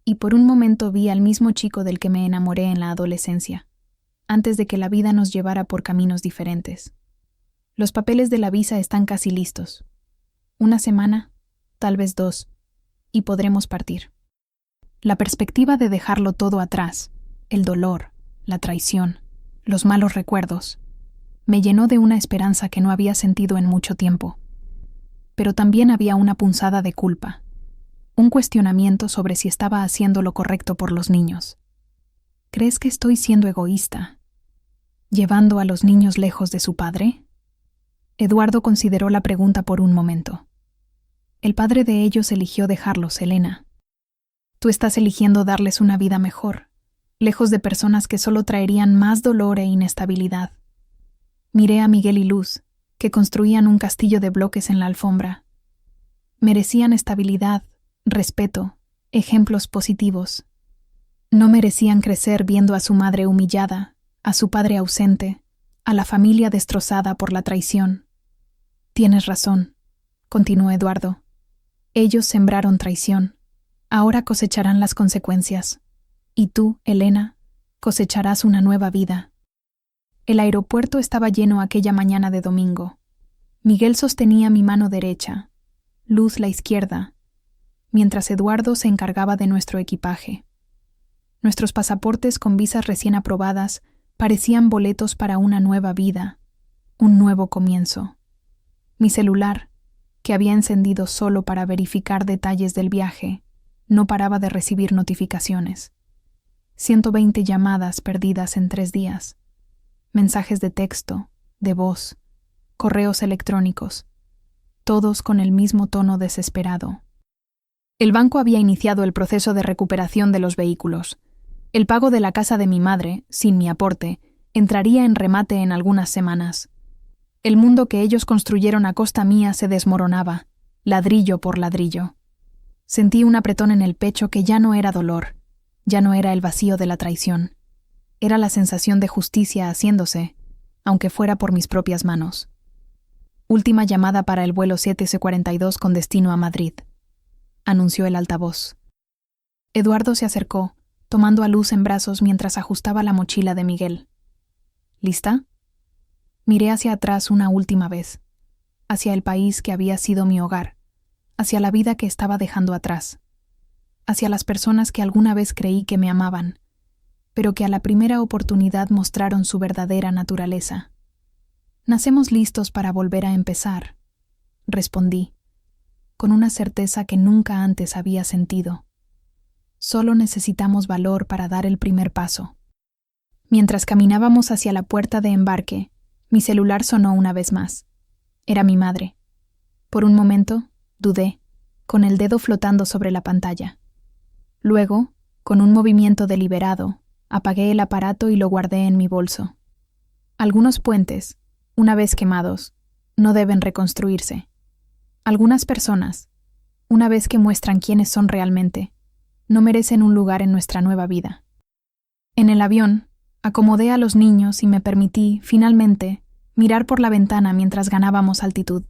y por un momento vi al mismo chico del que me enamoré en la adolescencia, antes de que la vida nos llevara por caminos diferentes. Los papeles de la visa están casi listos. Una semana, tal vez 2, y podremos partir. La perspectiva de dejarlo todo atrás, el dolor, la traición, los malos recuerdos, me llenó de una esperanza que no había sentido en mucho tiempo. Pero también había una punzada de culpa, un cuestionamiento sobre si estaba haciendo lo correcto por los niños. ¿Crees que estoy siendo egoísta? ¿Llevando a los niños lejos de su padre? Eduardo consideró la pregunta por un momento. El padre de ellos eligió dejarlos, Elena. Tú estás eligiendo darles una vida mejor, lejos de personas que solo traerían más dolor e inestabilidad. Miré a Miguel y Luz, que construían un castillo de bloques en la alfombra. Merecían estabilidad, respeto Ejemplos positivos. No merecían crecer viendo a su madre humillada, a su padre ausente, a la familia destrozada por la traición. Tienes razón, continuó Eduardo. Ellos sembraron traición. Ahora cosecharán las consecuencias. Y tú, Elena, cosecharás una nueva vida. El aeropuerto estaba lleno aquella mañana de domingo. Miguel sostenía mi mano derecha, Luz la izquierda, mientras Eduardo se encargaba de nuestro equipaje. Nuestros pasaportes con visas recién aprobadas parecían boletos para una nueva vida, un nuevo comienzo. Mi celular, que había encendido solo para verificar detalles del viaje, no paraba de recibir notificaciones. 120 llamadas perdidas en 3 días. Mensajes de texto, de voz, correos electrónicos, todos con el mismo tono desesperado. El banco había iniciado el proceso de recuperación de los vehículos. El pago de la casa de mi madre, sin mi aporte, entraría en remate en algunas semanas. El mundo que ellos construyeron a costa mía se desmoronaba, ladrillo por ladrillo. Sentí un apretón en el pecho que ya no era dolor, ya no era el vacío de la traición. Era la sensación de justicia haciéndose, aunque fuera por mis propias manos. Última llamada para el vuelo 7C42 con destino a Madrid, anunció el altavoz. Eduardo se acercó, tomando a Luz en brazos mientras ajustaba la mochila de Miguel. ¿Lista? Miré hacia atrás una última vez, hacia el país que había sido mi hogar, hacia la vida que estaba dejando atrás, hacia las personas que alguna vez creí que me amaban, pero que a la primera oportunidad mostraron su verdadera naturaleza. Nacemos listos para volver a empezar, respondí, con una certeza que nunca antes había sentido. Solo necesitamos valor para dar el primer paso. Mientras caminábamos hacia la puerta de embarque, mi celular sonó una vez más. Era mi madre. Por un momento, dudé, con el dedo flotando sobre la pantalla. Luego, con un movimiento deliberado, apagué el aparato y lo guardé en mi bolso. Algunos puentes, una vez quemados, no deben reconstruirse. Algunas personas, una vez que muestran quiénes son realmente, no merecen un lugar en nuestra nueva vida. En el avión, acomodé a los niños y me permití, finalmente, mirar por la ventana mientras ganábamos altitud.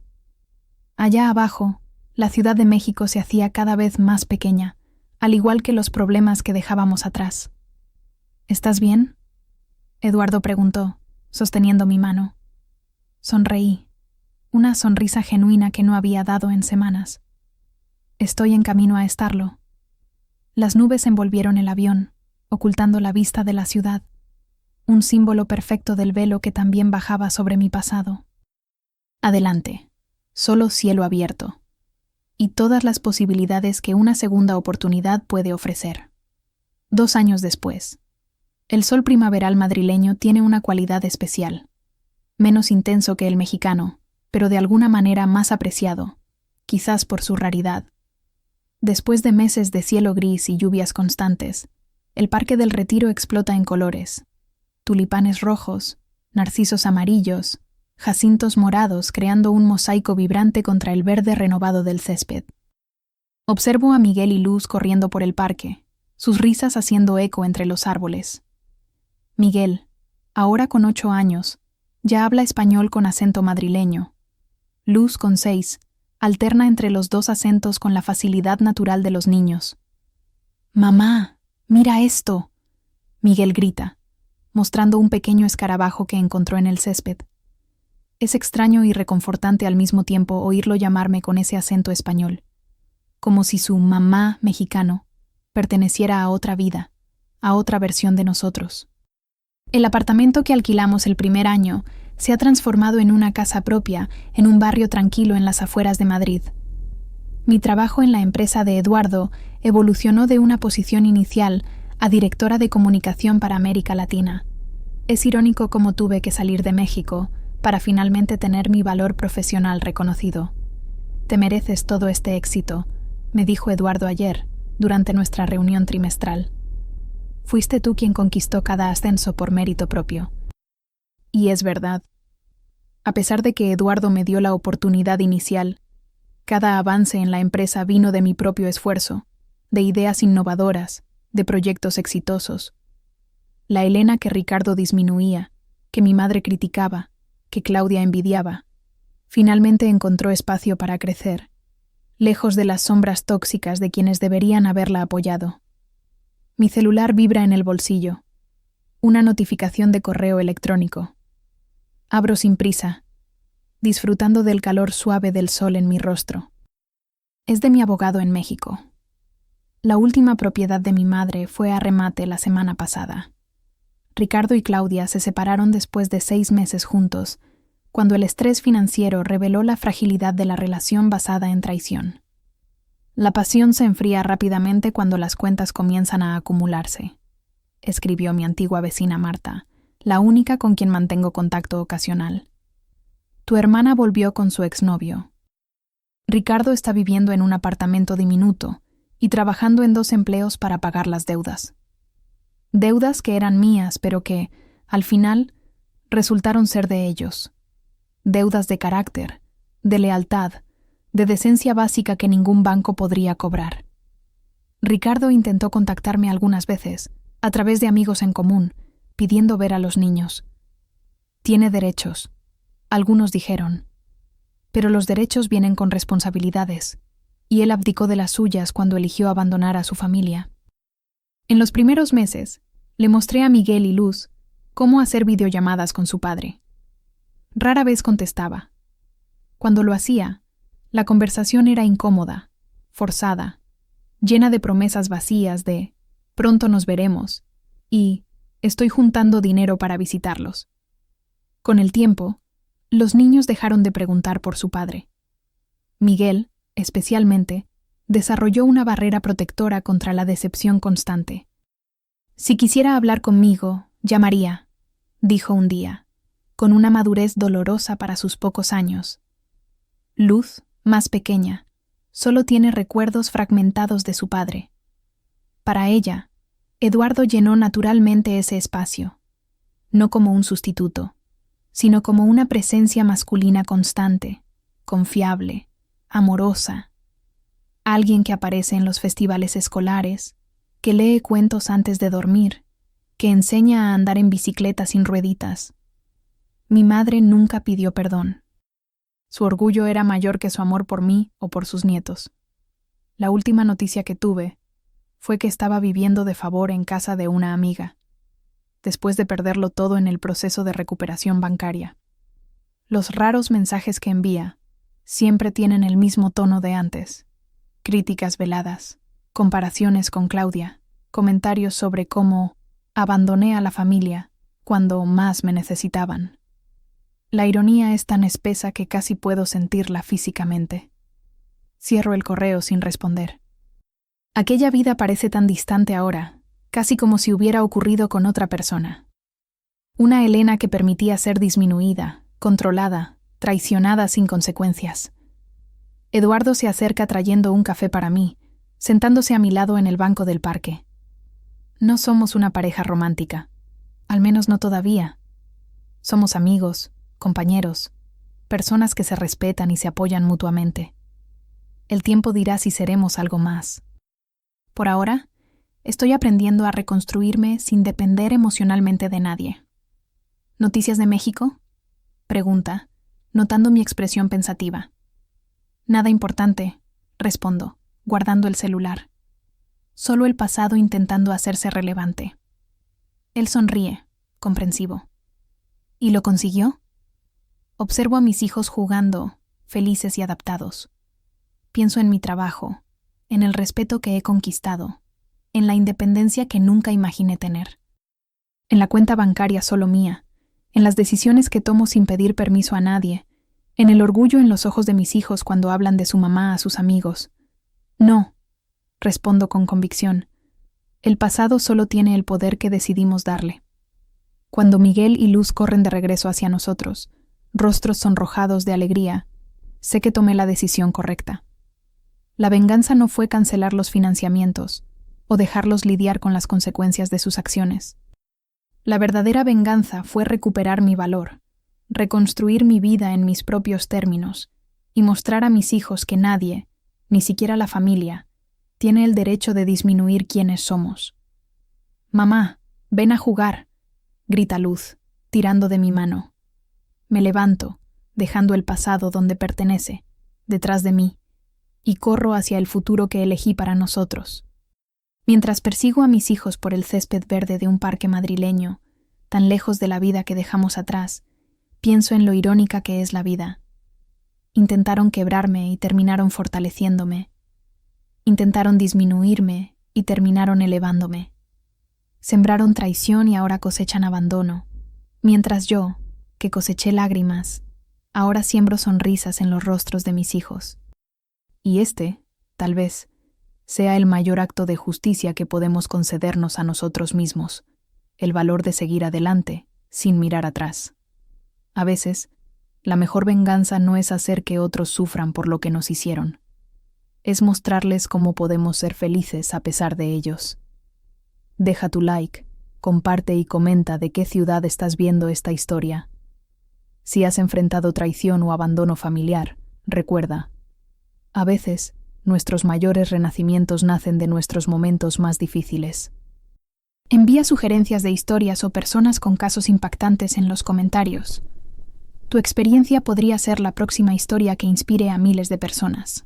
Allá abajo, la Ciudad de México se hacía cada vez más pequeña, al igual que los problemas que dejábamos atrás. ¿Estás bien?, Eduardo preguntó, sosteniendo mi mano. Sonreí, una sonrisa genuina que no había dado en semanas. Estoy en camino a estarlo. Las nubes envolvieron el avión, ocultando la vista de la ciudad, un símbolo perfecto del velo que también bajaba sobre mi pasado. Adelante, solo cielo abierto, y todas las posibilidades que una segunda oportunidad puede ofrecer. 2 años después, el sol primaveral madrileño tiene una cualidad especial, menos intenso que el mexicano, pero de alguna manera más apreciado, quizás por su raridad. Después de meses de cielo gris y lluvias constantes, el Parque del Retiro explota en colores. Tulipanes rojos, narcisos amarillos, jacintos morados creando un mosaico vibrante contra el verde renovado del césped. Observo a Miguel y Luz corriendo por el parque, sus risas haciendo eco entre los árboles. Miguel, ahora con 8 años, ya habla español con acento madrileño. Luz, con 6, alterna entre los 2 acentos con la facilidad natural de los niños. «Mamá, mira esto», Miguel grita, mostrando un pequeño escarabajo que encontró en el césped. Es extraño y reconfortante al mismo tiempo oírlo llamarme con ese acento español, como si su mamá mexicano perteneciera a otra vida, a otra versión de nosotros. El apartamento que alquilamos el primer año se ha transformado en una casa propia en un barrio tranquilo en las afueras de Madrid. Mi trabajo en la empresa de Eduardo evolucionó de una posición inicial a directora de comunicación para América Latina. Es irónico cómo tuve que salir de México para finalmente tener mi valor profesional reconocido. «Te mereces todo este éxito», me dijo Eduardo ayer, durante nuestra reunión trimestral. «Fuiste tú quien conquistó cada ascenso por mérito propio». Y es verdad. A pesar de que Eduardo me dio la oportunidad inicial, cada avance en la empresa vino de mi propio esfuerzo, de ideas innovadoras, de proyectos exitosos. La Elena que Ricardo disminuía, que mi madre criticaba, que Claudia envidiaba, finalmente encontró espacio para crecer, lejos de las sombras tóxicas de quienes deberían haberla apoyado. Mi celular vibra en el bolsillo. Una notificación de correo electrónico. Abro sin prisa, disfrutando del calor suave del sol en mi rostro. Es de mi abogado en México. La última propiedad de mi madre fue a remate la semana pasada. Ricardo y Claudia se separaron después de 6 meses juntos, cuando el estrés financiero reveló la fragilidad de la relación basada en traición. La pasión se enfría rápidamente cuando las cuentas comienzan a acumularse, escribió mi antigua vecina Marta, la única con quien mantengo contacto ocasional. Tu hermana volvió con su exnovio. Ricardo está viviendo en un apartamento diminuto y trabajando en 2 empleos para pagar las deudas. Deudas que eran mías, pero que, al final, resultaron ser de ellos. Deudas de carácter, de lealtad, de decencia básica que ningún banco podría cobrar. Ricardo intentó contactarme algunas veces, a través de amigos en común, pidiendo ver a los niños. Tiene derechos, algunos dijeron. Pero los derechos vienen con responsabilidades, y él abdicó de las suyas cuando eligió abandonar a su familia. En los primeros meses, le mostré a Miguel y Luz cómo hacer videollamadas con su padre. Rara vez contestaba. Cuando lo hacía, la conversación era incómoda, forzada, llena de promesas vacías de «pronto nos veremos» y «estoy juntando dinero para visitarlos». Con el tiempo, los niños dejaron de preguntar por su padre. Miguel, especialmente, desarrolló una barrera protectora contra la decepción constante. «Si quisiera hablar conmigo, llamaría», dijo un día, con una madurez dolorosa para sus pocos años. Luz, más pequeña, solo tiene recuerdos fragmentados de su padre. Para ella, Eduardo llenó naturalmente ese espacio, no como un sustituto, sino como una presencia masculina constante, confiable, amorosa, alguien que aparece en los festivales escolares, que lee cuentos antes de dormir, que enseña a andar en bicicleta sin rueditas. Mi madre nunca pidió perdón. Su orgullo era mayor que su amor por mí o por sus nietos. La última noticia que tuve fue que estaba viviendo de favor en casa de una amiga, después de perderlo todo en el proceso de recuperación bancaria. Los raros mensajes que envía siempre tienen el mismo tono de antes. Críticas veladas, comparaciones con Claudia, comentarios sobre cómo abandoné a la familia cuando más me necesitaban. La ironía es tan espesa que casi puedo sentirla físicamente. Cierro el correo sin responder. Aquella vida parece tan distante ahora, casi como si hubiera ocurrido con otra persona. Una Elena que permitía ser disminuida, controlada, traicionada sin consecuencias. Eduardo se acerca trayendo un café para mí, sentándose a mi lado en el banco del parque. No somos una pareja romántica, al menos no todavía. Somos amigos, compañeros, personas que se respetan y se apoyan mutuamente. El tiempo dirá si seremos algo más. Por ahora, estoy aprendiendo a reconstruirme sin depender emocionalmente de nadie. ¿Noticias de México?, pregunta, notando mi expresión pensativa. Nada importante, respondo, guardando el celular. Solo el pasado intentando hacerse relevante. Él sonríe, comprensivo. ¿Y lo consiguió? Observo a mis hijos jugando, felices y adaptados. Pienso en mi trabajo, en el respeto que he conquistado, en la independencia que nunca imaginé tener. En la cuenta bancaria solo mía, en las decisiones que tomo sin pedir permiso a nadie, en el orgullo en los ojos de mis hijos cuando hablan de su mamá a sus amigos. No, respondo con convicción. El pasado solo tiene el poder que decidimos darle. Cuando Miguel y Luz corren de regreso hacia nosotros, rostros sonrojados de alegría, sé que tomé la decisión correcta. La venganza no fue cancelar los financiamientos o dejarlos lidiar con las consecuencias de sus acciones. La verdadera venganza fue recuperar mi valor, reconstruir mi vida en mis propios términos y mostrar a mis hijos que nadie, ni siquiera la familia, tiene el derecho de disminuir quiénes somos. «Mamá, ven a jugar», grita Luz, tirando de mi mano. Me levanto, dejando el pasado donde pertenece, detrás de mí, y corro hacia el futuro que elegí para nosotros. Mientras persigo a mis hijos por el césped verde de un parque madrileño, tan lejos de la vida que dejamos atrás, pienso en lo irónica que es la vida. Intentaron quebrarme y terminaron fortaleciéndome. Intentaron disminuirme y terminaron elevándome. Sembraron traición y ahora cosechan abandono, mientras yo, que coseché lágrimas, ahora siembro sonrisas en los rostros de mis hijos. Y tal vez, sea el mayor acto de justicia que podemos concedernos a nosotros mismos, el valor de seguir adelante, sin mirar atrás. A veces, la mejor venganza no es hacer que otros sufran por lo que nos hicieron. Es mostrarles cómo podemos ser felices a pesar de ellos. Deja tu like, comparte y comenta de qué ciudad estás viendo esta historia. Si has enfrentado traición o abandono familiar, recuerda, a veces, nuestros mayores renacimientos nacen de nuestros momentos más difíciles. Envía sugerencias de historias o personas con casos impactantes en los comentarios. Tu experiencia podría ser la próxima historia que inspire a miles de personas.